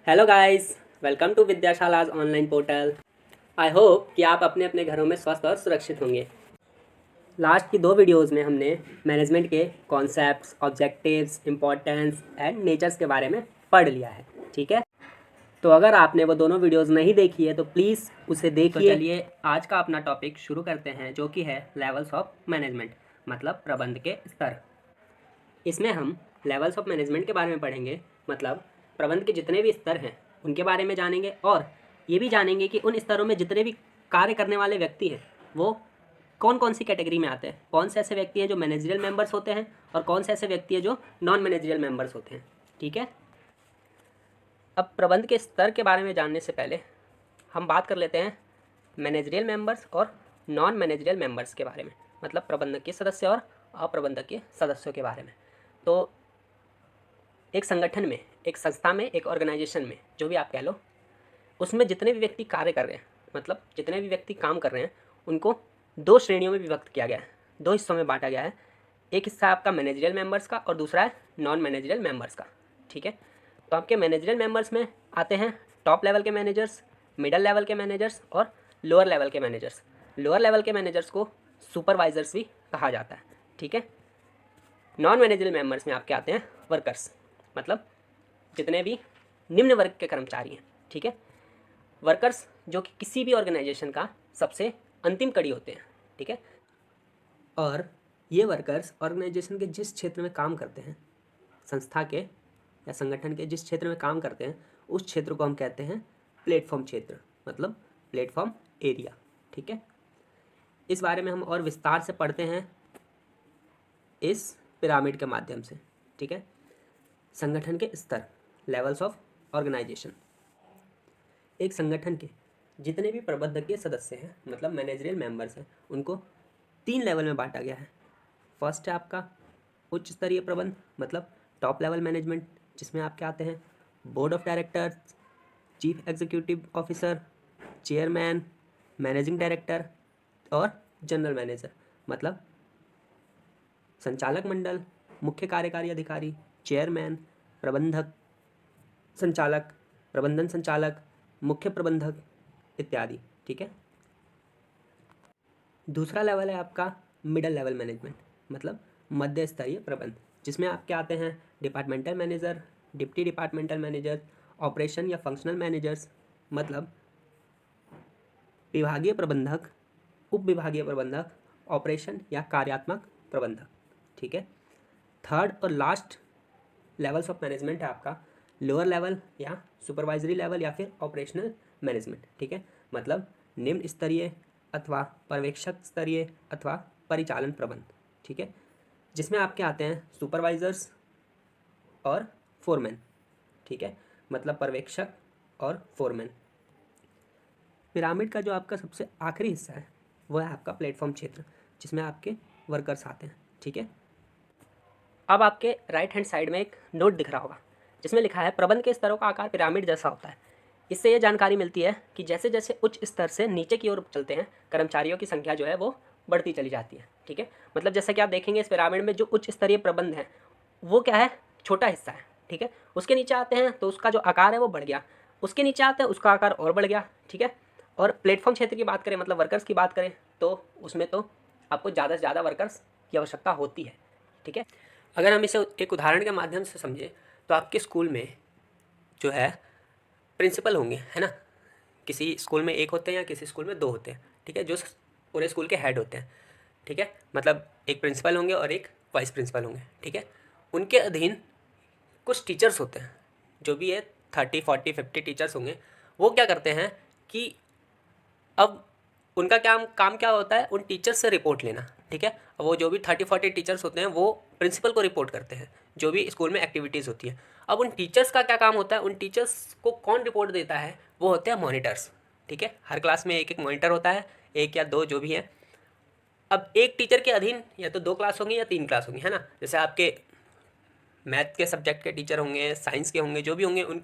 Hello guys, welcome to Vidyashala's online portal. I hope कि आप अपने अपने घरों में स्वस्थ और सुरक्षित होंगे। लास्ट की 2 वीडियोस में हमने मैनेजमेंट के concepts, objectives, importance and natures के बारे में पढ़ लिया है। ठीक है, तो अगर आपने वो दोनों वीडियोस नहीं देखी है तो प्लीज़ उसे देखिए। तो चलिए आज का अपना टॉपिक शुरू करते हैं, जो कि है लेवल्स ऑफ मैनेजमेंट, मतलब प्रबंध के स्तर। इसमें हम लेवल्स ऑफ मैनेजमेंट के बारे में पढ़ेंगे, मतलब प्रबंध के जितने भी स्तर हैं उनके बारे में जानेंगे, और ये भी जानेंगे कि उन स्तरों में जितने भी कार्य करने वाले व्यक्ति हैं वो कौन कौन सी कैटेगरी में आते हैं, कौन से ऐसे व्यक्ति हैं जो मैनेजरियल मेंबर्स होते हैं और कौन से ऐसे व्यक्ति हैं जो नॉन मैनेजरियल मेंबर्स होते हैं। ठीक है, अब प्रबंध के स्तर के बारे में जानने से पहले हम बात कर लेते हैं मैनेजरियल मेंबर्स और नॉन मैनेजरियल मेंबर्स के बारे में, मतलब प्रबंधक के सदस्य और अप्रबंधक के सदस्यों के बारे में। तो एक संगठन में, एक संस्था में, एक ऑर्गेनाइजेशन में, जो भी आप कह लो, उसमें जितने भी व्यक्ति कार्य कर रहे हैं, मतलब जितने भी व्यक्ति काम कर रहे हैं, उनको 2 श्रेणियों में विभक्त किया गया है, 2 हिस्सों में बांटा गया है। एक हिस्सा आपका मैनेजरियल मेंबर्स का और दूसरा है नॉन मैनेजरियल मेंबर्स का। ठीक है, तो आपके मैनेजरियल मेंबर्स में आते हैं टॉप लेवल के मैनेजर्स, मिडल लेवल के मैनेजर्स और लोअर लेवल के मैनेजर्स। लोअर लेवल के मैनेजर्स को सुपरवाइजर्स भी कहा जाता है। ठीक है, नॉन मैनेजरियल मेंबर्स में आपके आते हैं वर्कर्स, मतलब जितने भी निम्न वर्ग के कर्मचारी हैं। ठीक है, वर्कर्स जो कि किसी भी ऑर्गेनाइजेशन का सबसे अंतिम कड़ी होते हैं। ठीक है, और ये वर्कर्स ऑर्गेनाइजेशन के जिस क्षेत्र में काम करते हैं, संस्था के या संगठन के जिस क्षेत्र में काम करते हैं, उस क्षेत्र को हम कहते हैं प्लेटफॉर्म क्षेत्र, मतलब प्लेटफॉर्म एरिया। ठीक है, इस बारे में हम और विस्तार से पढ़ते हैं इस पिरामिड के माध्यम से। ठीक है, संगठन के स्तर, लेवल्स ऑफ ऑर्गेनाइजेशन। एक संगठन के जितने भी प्रबंधकीय सदस्य हैं, मतलब मैनेजरियल मेंबर्स हैं, उनको 3 लेवल में बांटा गया है। फर्स्ट है आपका उच्च स्तरीय प्रबंध, मतलब टॉप लेवल मैनेजमेंट, जिसमें आपके आते हैं board of directors, chief executive officer, chairman, managing director और जनरल मैनेजर, मतलब संचालक मंडल, मुख्य कार्यकारी अधिकारी, चेयरमैन, प्रबंधक, संचालक, प्रबंधन संचालक, मुख्य प्रबंधक इत्यादि। ठीक है, दूसरा लेवल है आपका मिडल लेवल मैनेजमेंट, मतलब मध्य स्तरीय प्रबंध, जिसमें आपके आते हैं departmental manager, deputy departmental manager, operation या फंक्शनल मैनेजर्स, मतलब विभागीय प्रबंधक, उप विभागीय प्रबंधक, ऑपरेशन या कार्यात्मक प्रबंधक। ठीक है, थर्ड और लास्ट लेवल्स ऑफ मैनेजमेंट है आपका लोअर लेवल या सुपरवाइजरी लेवल या फिर ऑपरेशनल मैनेजमेंट। ठीक है, मतलब निम्न स्तरीय अथवा पर्यवेक्षक स्तरीय अथवा परिचालन प्रबंध। ठीक है, जिसमें आपके आते हैं सुपरवाइजर्स और फोरमैन। ठीक है, मतलब पर्यवेक्षक और फोरमैन। पिरामिड का जो आपका सबसे आखिरी हिस्सा है वो है आपका प्लेटफॉर्म क्षेत्र, जिसमें आपके वर्कर्स आते हैं। ठीक है, अब आपके राइट हैंड साइड में एक नोट दिख रहा होगा जिसमें लिखा है प्रबंध के स्तरों का आकार पिरामिड जैसा होता है। इससे ये जानकारी मिलती है कि जैसे जैसे उच्च स्तर से नीचे की ओर चलते हैं, कर्मचारियों की संख्या जो है वो बढ़ती चली जाती है। ठीक है, मतलब जैसा कि आप देखेंगे इस पिरामिड में जो उच्च स्तरीय प्रबंध है वो क्या है, छोटा हिस्सा है। ठीक है, उसके नीचे आते हैं तो उसका जो आकार है वो बढ़ गया, उसके नीचे आते हैं उसका आकार और बढ़ गया। ठीक है, और प्लेटफॉर्म क्षेत्र की बात करें, मतलब वर्कर्स की बात करें, तो उसमें तो आपको ज़्यादा से ज़्यादा वर्कर्स की आवश्यकता होती है। ठीक है, अगर हम इसे एक उदाहरण के माध्यम से समझें तो आपके स्कूल में जो है प्रिंसिपल होंगे, है ना। किसी स्कूल में 1 होते हैं या किसी स्कूल में 2 होते हैं। ठीक है, जो पूरे स्कूल के हेड होते हैं। ठीक है, मतलब एक प्रिंसिपल होंगे और एक वाइस प्रिंसिपल होंगे। ठीक है, उनके अधीन कुछ टीचर्स होते हैं, जो भी है 30, 40, 50 टीचर्स होंगे। वो क्या करते हैं कि अब उनका काम क्या होता है, उन टीचर्स से रिपोर्ट लेना। ठीक है, वो जो भी 30-40 टीचर्स होते हैं वो प्रिंसिपल को रिपोर्ट करते हैं, जो भी स्कूल में एक्टिविटीज़ होती है। अब उन टीचर्स का क्या काम होता है, उन टीचर्स को कौन रिपोर्ट देता है, वो होते हैं मॉनिटर्स। ठीक है, हर क्लास में एक एक मॉनिटर होता है, 1 या 2 जो भी है। अब एक टीचर के अधीन या तो 2 क्लास होंगी या 3 क्लास होंगी, है ना। जैसे आपके मैथ के सब्जेक्ट के टीचर होंगे, साइंस के होंगे, जो भी होंगे उन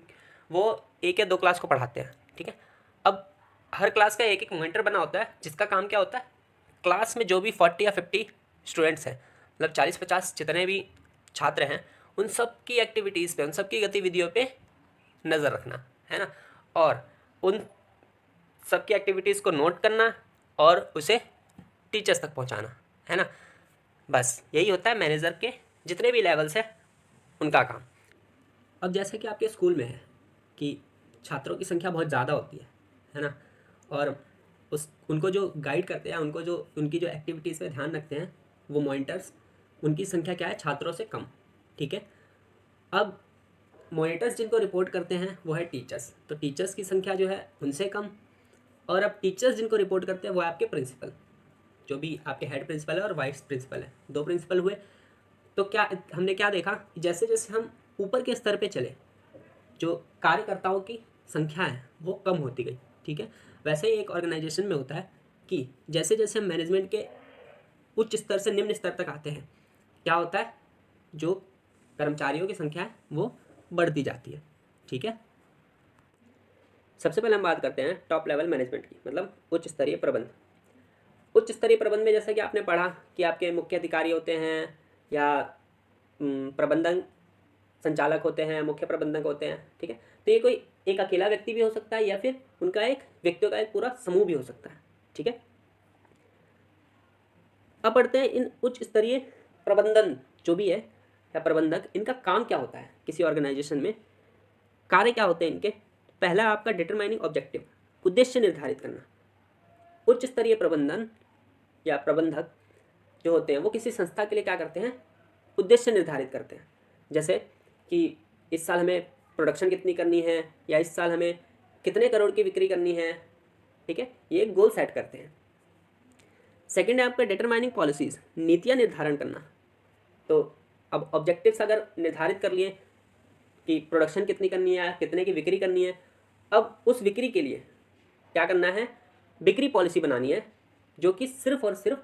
वो 1 या 2 क्लास को पढ़ाते हैं। ठीक है, अब हर क्लास का एक एक मॉनिटर बना होता है, जिसका काम क्या होता है, क्लास में जो भी 40 या 50 स्टूडेंट्स हैं, मतलब 40-50 जितने भी छात्र हैं, उन सब की एक्टिविटीज़ पे, उन सब की गतिविधियों पे नज़र रखना। है ना, और उन सबकी एक्टिविटीज़ को नोट करना और उसे टीचर्स तक पहुंचाना, है ना। बस यही होता है मैनेजर के जितने भी लेवल्स हैं उनका काम। अब जैसे कि आपके स्कूल में है कि छात्रों की संख्या बहुत ज़्यादा होती है ना, और उनको जो गाइड करते हैं, उनको जो उनकी जो एक्टिविटीज़ पे ध्यान रखते हैं वो मॉनिटर्स, उनकी संख्या क्या है, छात्रों से कम, ठीक है। अब मॉनिटर्स जिनको रिपोर्ट करते हैं वो है टीचर्स, तो टीचर्स की संख्या जो है उनसे कम, और अब टीचर्स जिनको रिपोर्ट करते हैं वो है आपके प्रिंसिपल, जो भी आपके हेड प्रिंसिपल है और वाइस प्रिंसिपल है, 2 प्रिंसिपल हुए। तो क्या हमने क्या देखा, जैसे जैसे हम ऊपर के स्तर पे चले जो कार्यकर्ताओं की संख्या है वो कम होती गई, ठीक है। वैसे ही एक ऑर्गेनाइजेशन में होता है कि जैसे जैसे हम मैनेजमेंट के उच्च स्तर से निम्न स्तर तक आते हैं, क्या होता है, जो कर्मचारियों की संख्या है वो बढ़ती जाती है, ठीक है। सबसे पहले हम बात करते हैं टॉप लेवल मैनेजमेंट की, मतलब उच्च स्तरीय प्रबंध। उच्च स्तरीय प्रबंध में जैसा कि आपने पढ़ा कि आपके मुख्य अधिकारी होते हैं या प्रबंधन संचालक होते हैं, मुख्य प्रबंधक होते हैं, ठीक है। तो ये कोई एक अकेला व्यक्ति भी हो सकता है या फिर उनका एक व्यक्तियों का एक पूरा समूह भी हो सकता है, ठीक है। अब पढ़ते हैं इन उच्च स्तरीय प्रबंधन जो भी है या प्रबंधक, इनका काम क्या होता है किसी ऑर्गेनाइजेशन में, कार्य क्या होते हैं इनके। पहला आपका डिटरमाइनिंग ऑब्जेक्टिव, उद्देश्य निर्धारित करना। उच्च स्तरीय प्रबंधन या प्रबंधक जो होते हैं वो किसी संस्था के लिए क्या करते हैं, उद्देश्य निर्धारित करते हैं। जैसे कि इस साल हमें प्रोडक्शन कितनी करनी है या इस साल हमें कितने करोड़ की बिक्री करनी है, ठीक है, ये एक गोल सेट करते हैं। सेकंड है आपका डिटरमाइनिंग पॉलिसीज़, नीतियाँ निर्धारण करना। तो अब ऑब्जेक्टिव्स अगर निर्धारित कर लिए कि प्रोडक्शन कितनी करनी है, कितने की बिक्री करनी है, अब उस बिक्री के लिए क्या करना है, बिक्री पॉलिसी बनानी है जो कि सिर्फ और सिर्फ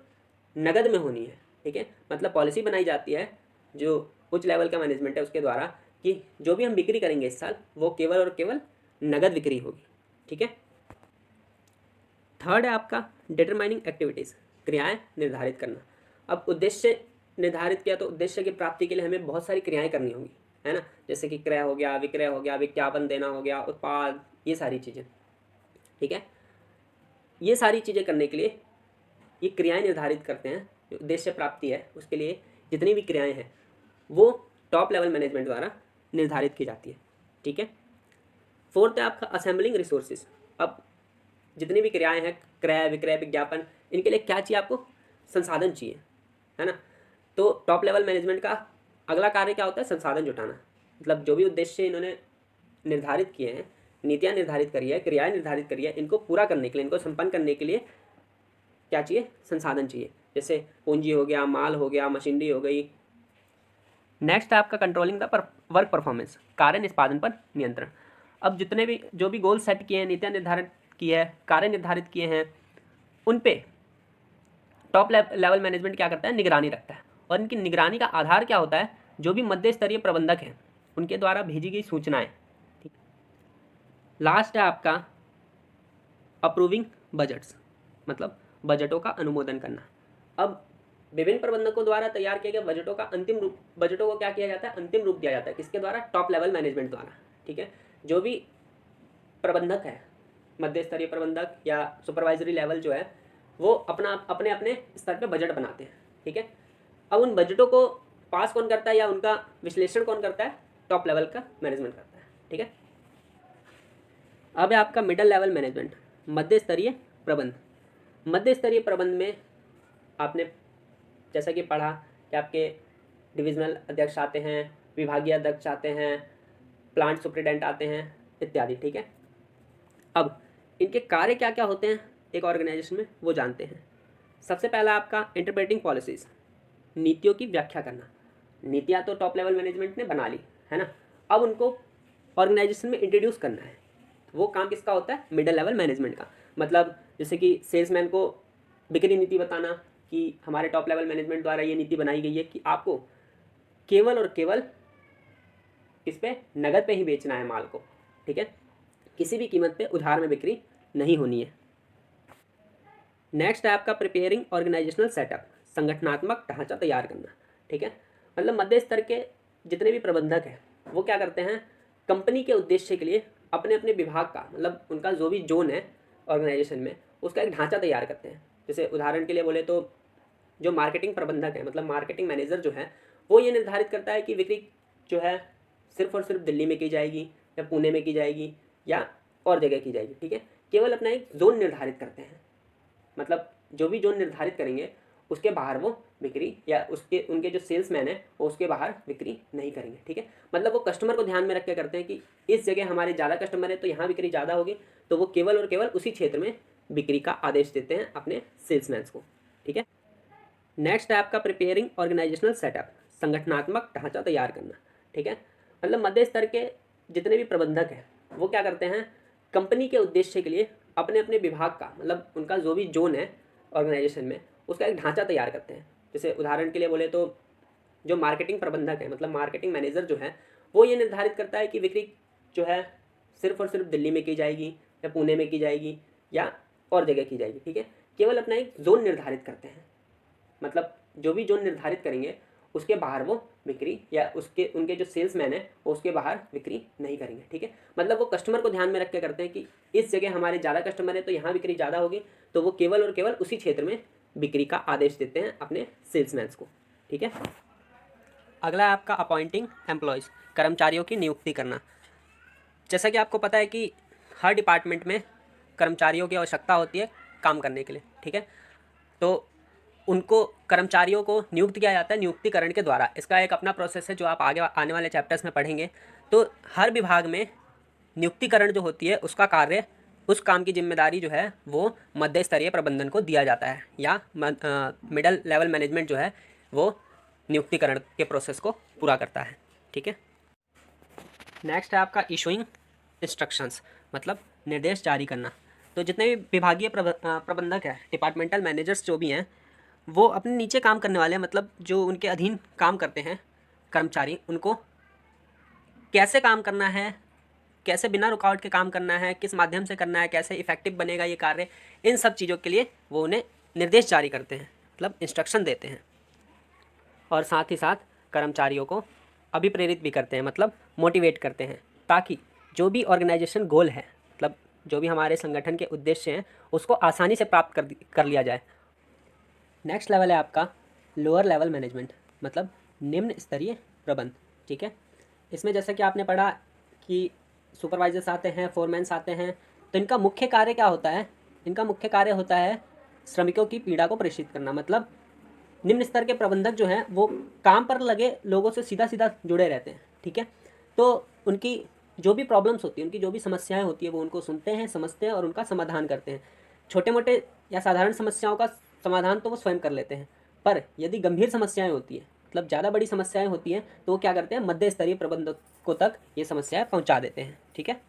नगद में होनी है, ठीक है। मतलब पॉलिसी बनाई जाती है जो उच्च लेवल का मैनेजमेंट है उसके द्वारा कि जो भी हम बिक्री करेंगे इस साल वो केवल और केवल नगद बिक्री होगी, ठीक है। थर्ड है आपका डिटरमाइनिंग एक्टिविटीज़, क्रियाएं निर्धारित करना। अब उद्देश्य निर्धारित किया तो उद्देश्य की प्राप्ति के लिए हमें बहुत सारी क्रियाएं करनी होंगी, है ना, जैसे कि क्रय हो गया, विक्रय हो गया, विज्ञापन देना हो गया, उत्पाद, ये सारी चीज़ें, ठीक है। ये सारी चीज़ें करने के लिए ये क्रियाएं निर्धारित करते हैं, जो उद्देश्य प्राप्ति है उसके लिए जितनी भी क्रियाएं हैं वो टॉप लेवल मैनेजमेंट द्वारा निर्धारित की जाती है, ठीक है। फोर्थ है आपका असेंबलिंग रिसोर्सेज। अब जितनी भी क्रियाएं हैं, क्रय, विक्रय, विज्ञापन, इनके लिए क्या चाहिए आपको, संसाधन चाहिए, है ना। तो टॉप लेवल मैनेजमेंट का अगला कार्य क्या होता है, संसाधन जुटाना। मतलब जो भी उद्देश्य इन्होंने निर्धारित किए हैं, नीतियाँ निर्धारित करी है, क्रियाएं निर्धारित करी है, इनको पूरा करने के लिए, इनको संपन्न करने के लिए क्या चाहिए, संसाधन चाहिए। जैसे पूंजी हो गया, माल हो गया, मशीनरी हो गई। नेक्स्ट है आपका कंट्रोलिंग द वर्क परफॉर्मेंस, कार्य निष्पादन पर नियंत्रण। अब जितने भी जो भी गोल सेट किए हैं, नीतियाँ निर्धारित की है, कार्य निर्धारित किए हैं, उन पे टॉप लेवल मैनेजमेंट क्या करता है, निगरानी रखता है। और इनकी निगरानी का आधार क्या होता है, जो भी मध्य स्तरीय प्रबंधक हैं उनके द्वारा भेजी गई सूचनाएं, ठीक। लास्ट है आपका अप्रूविंग बजट्स, मतलब बजटों का अनुमोदन करना। अब विभिन्न प्रबंधकों द्वारा तैयार किए गए बजटों का बजटों को क्या किया जाता है, अंतिम रूप दिया जाता है, किसके द्वारा, टॉप लेवल मैनेजमेंट द्वारा, ठीक है। जो भी प्रबंधक है, मध्य स्तरीय प्रबंधक या सुपरवाइजरी लेवल जो है, वो अपने अपने स्तर पे बजट बनाते हैं, ठीक है। अब उन बजटों को पास कौन करता है या उनका विश्लेषण कौन करता है, टॉप लेवल का मैनेजमेंट करता है, ठीक है। अब है आपका मिडल लेवल मैनेजमेंट, मध्य स्तरीय प्रबंध। मध्य स्तरीय प्रबंध में आपने जैसा कि पढ़ा कि आपके डिविजनल अध्यक्ष आते हैं, विभागीय अध्यक्ष आते हैं, प्लांट सुपरिटेंडेंट आते हैं इत्यादि, ठीक है। अब इनके कार्य क्या क्या होते हैं एक ऑर्गेनाइजेशन में वो जानते हैं। सबसे पहला आपका इंटरप्रेटिंग पॉलिसीज़, नीतियों की व्याख्या करना। नीतियाँ तो टॉप लेवल मैनेजमेंट ने बना ली, है ना, अब उनको ऑर्गेनाइजेशन में इंट्रोड्यूस करना है। वो काम किसका होता है, मिडिल लेवल मैनेजमेंट का। मतलब जैसे कि सेल्समैन को बिक्री नीति बताना कि हमारे टॉप लेवल मैनेजमेंट द्वारा ये नीति बनाई गई है कि आपको केवल और केवल किस पे, नगद पे ही बेचना है माल को, ठीक है, किसी भी कीमत पे उधार में बिक्री नहीं होनी है। नेक्स्ट है आपका प्रिपेयरिंग ऑर्गेनाइजेशनल सेटअप, संगठनात्मक ढांचा तैयार करना, ठीक है। मतलब मध्य स्तर के जितने भी प्रबंधक हैं वो क्या करते हैं, कंपनी के उद्देश्य के लिए अपने अपने विभाग का मतलब उनका जो भी जोन है ऑर्गेनाइजेशन में उसका एक ढांचा तैयार करते हैं। जैसे उदाहरण के लिए बोले तो जो मार्केटिंग प्रबंधक है मतलब मार्केटिंग मैनेजर जो है वो ये निर्धारित करता है कि बिक्री जो है सिर्फ और सिर्फ दिल्ली में की जाएगी या पुणे में की जाएगी या और जगह की जाएगी। ठीक है, केवल अपना एक जोन निर्धारित करते हैं। मतलब जो भी जोन निर्धारित करेंगे उसके बाहर वो बिक्री या उसके उनके जो सेल्समैन है वो उसके बाहर बिक्री नहीं करेंगे। ठीक है, मतलब वो कस्टमर को ध्यान में रख के करते हैं कि इस जगह हमारे ज़्यादा कस्टमर है तो यहाँ बिक्री ज़्यादा होगी, तो वो केवल और केवल उसी क्षेत्र में बिक्री का आदेश देते हैं अपने सेल्समैन्स को। ठीक है, नेक्स्ट है आपका प्रिपेयरिंग ऑर्गेनाइजेशनल सेटअप, संगठनात्मक ढांचा तैयार करना। ठीक है, मतलब मध्य स्तर के जितने भी प्रबंधक हैं वो क्या करते हैं, कंपनी के उद्देश्य के लिए अपने अपने विभाग का मतलब उनका जो भी जोन है ऑर्गेनाइजेशन में उसका एक ढांचा तैयार करते हैं। जैसे उदाहरण के लिए बोले तो जो मार्केटिंग प्रबंधक है मतलब मार्केटिंग मैनेजर जो है वो ये निर्धारित करता है कि बिक्री जो है सिर्फ और सिर्फ दिल्ली में की जाएगी या पुणे में की जाएगी या और जगह की जाएगी। ठीक है, केवल अपना एक जोन निर्धारित करते हैं। मतलब जो भी जोन निर्धारित करेंगे उसके बाहर वो बिक्री या उसके उनके जो सेल्समैन है वो उसके बाहर बिक्री नहीं करेंगे। ठीक है, मतलब वो कस्टमर को ध्यान में रख के करते हैं कि इस जगह हमारे ज़्यादा कस्टमर है तो यहाँ बिक्री ज़्यादा होगी, तो वो केवल और केवल उसी क्षेत्र में बिक्री का आदेश देते हैं अपने सेल्समैन्स को। ठीक है, अगला है आपका अपॉइंटिंग एम्प्लॉयज़, कर्मचारियों की नियुक्ति करना। जैसा कि आपको पता है कि हर डिपार्टमेंट में कर्मचारियों की आवश्यकता होती है काम करने के लिए। ठीक है, तो उनको कर्मचारियों को नियुक्त किया जाता है नियुक्तिकरण के द्वारा। इसका एक अपना प्रोसेस है जो आप आगे आने वाले चैप्टर्स में पढ़ेंगे। तो हर विभाग में नियुक्तिकरण जो होती है उसका कार्य, उस काम की जिम्मेदारी जो है वो मध्य स्तरीय प्रबंधन को दिया जाता है या मिडल लेवल मैनेजमेंट जो है वो नियुक्तिकरण के प्रोसेस को पूरा करता है। ठीक है, नेक्स्ट है आपका इशूइंग इंस्ट्रक्शंस, मतलब निर्देश जारी करना। तो जितने भी विभागीय प्रबंधक है, डिपार्टमेंटल मैनेजर्स जो भी हैं, वो अपने नीचे काम करने वाले मतलब जो उनके अधीन काम करते हैं कर्मचारी, उनको कैसे काम करना है, कैसे बिना रुकावट के काम करना है, किस माध्यम से करना है, कैसे इफेक्टिव बनेगा ये कार्य, इन सब चीज़ों के लिए वो उन्हें निर्देश जारी करते हैं, मतलब इंस्ट्रक्शन देते हैं। और साथ ही साथ कर्मचारियों को अभिप्रेरित भी करते हैं, मतलब मोटिवेट करते हैं, ताकि जो भी ऑर्गेनाइजेशन गोल है, मतलब जो भी हमारे संगठन के उद्देश्य हैं, उसको आसानी से प्राप्त कर लिया जाए। नेक्स्ट लेवल है आपका लोअर लेवल मैनेजमेंट, मतलब निम्न स्तरीय प्रबंध। ठीक है, इसमें जैसा कि आपने पढ़ा कि सुपरवाइजर्स आते हैं, फोरमैन्स आते हैं, तो इनका मुख्य कार्य क्या होता है? इनका मुख्य कार्य होता है श्रमिकों की पीड़ा को प्रेषित करना। मतलब निम्न स्तर के प्रबंधक जो हैं वो काम पर लगे लोगों से सीधा सीधा जुड़े रहते हैं। ठीक है, तो उनकी जो भी प्रॉब्लम्स होती हैं, उनकी जो भी समस्याएं होती है वो उनको सुनते हैं, समझते हैं और उनका समाधान करते हैं। छोटे मोटे या साधारण समस्याओं का समाधान तो वो स्वयं कर लेते हैं, पर यदि गंभीर समस्याएं होती हैं, मतलब ज़्यादा बड़ी समस्याएं होती हैं, तो वो क्या करते हैं, मध्य स्तरीय प्रबंधकों तक ये समस्याएं पहुंचा देते हैं। ठीक है,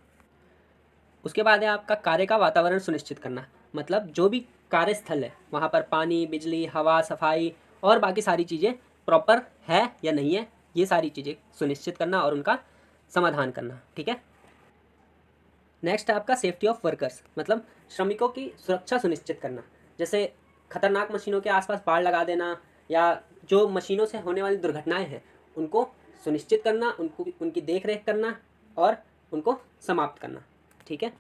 उसके बाद है आपका कार्य का वातावरण सुनिश्चित करना। मतलब जो भी कार्यस्थल है वहाँ पर पानी, बिजली, हवा, सफाई और बाकी सारी चीज़ें प्रॉपर है या नहीं है, ये सारी चीज़ें सुनिश्चित करना और उनका समाधान करना। ठीक है, नेक्स्ट है आपका सेफ्टी ऑफ वर्कर्स, मतलब श्रमिकों की सुरक्षा सुनिश्चित करना। जैसे खतरनाक मशीनों के आसपास बाड़ लगा देना या जो मशीनों से होने वाली दुर्घटनाएं हैं उनको सुनिश्चित करना, उनकी देख रेख करना और उनको समाप्त करना। ठीक है,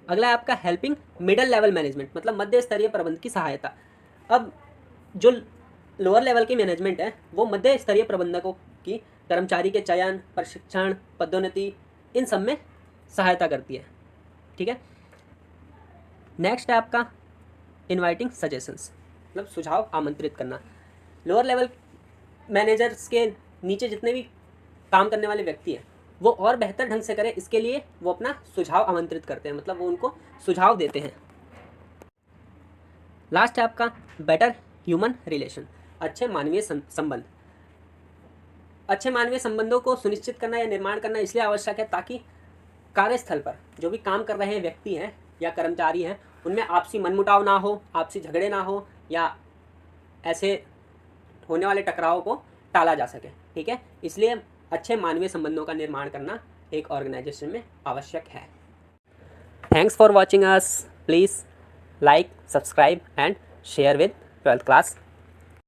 अगला है आपका हेल्पिंग मिडल लेवल मैनेजमेंट, मतलब मध्य स्तरीय प्रबंध की सहायता। अब जो लोअर लेवल की मैनेजमेंट है वो मध्य स्तरीय प्रबंधकों की कर्मचारी के चयन, प्रशिक्षण, पदोन्नति, इन सब में सहायता करती है। ठीक है, नेक्स्ट है आपका इनवाइटिंग सजेशंस, मतलब सुझाव आमंत्रित करना। लोअर लेवल मैनेजर्स के नीचे जितने भी काम करने वाले व्यक्ति हैं वो और बेहतर ढंग से करें, इसके लिए वो अपना सुझाव आमंत्रित करते हैं, मतलब वो उनको सुझाव देते हैं। लास्ट है आपका बेटर ह्यूमन रिलेशन, अच्छे मानवीय संबंध। अच्छे मानवीय संबंधों को सुनिश्चित करना या निर्माण करना इसलिए आवश्यक है ताकि कार्यस्थल पर जो भी काम कर रहे हैं व्यक्ति हैं या कर्मचारी हैं उनमें आपसी मनमुटाव ना हो, आपसी झगड़े ना हो या ऐसे होने वाले टकराव को टाला जा सके। ठीक है, इसलिए अच्छे मानवीय संबंधों का निर्माण करना एक ऑर्गेनाइजेशन में आवश्यक है। Thanks for watching us. Please like, subscribe and share with 12th class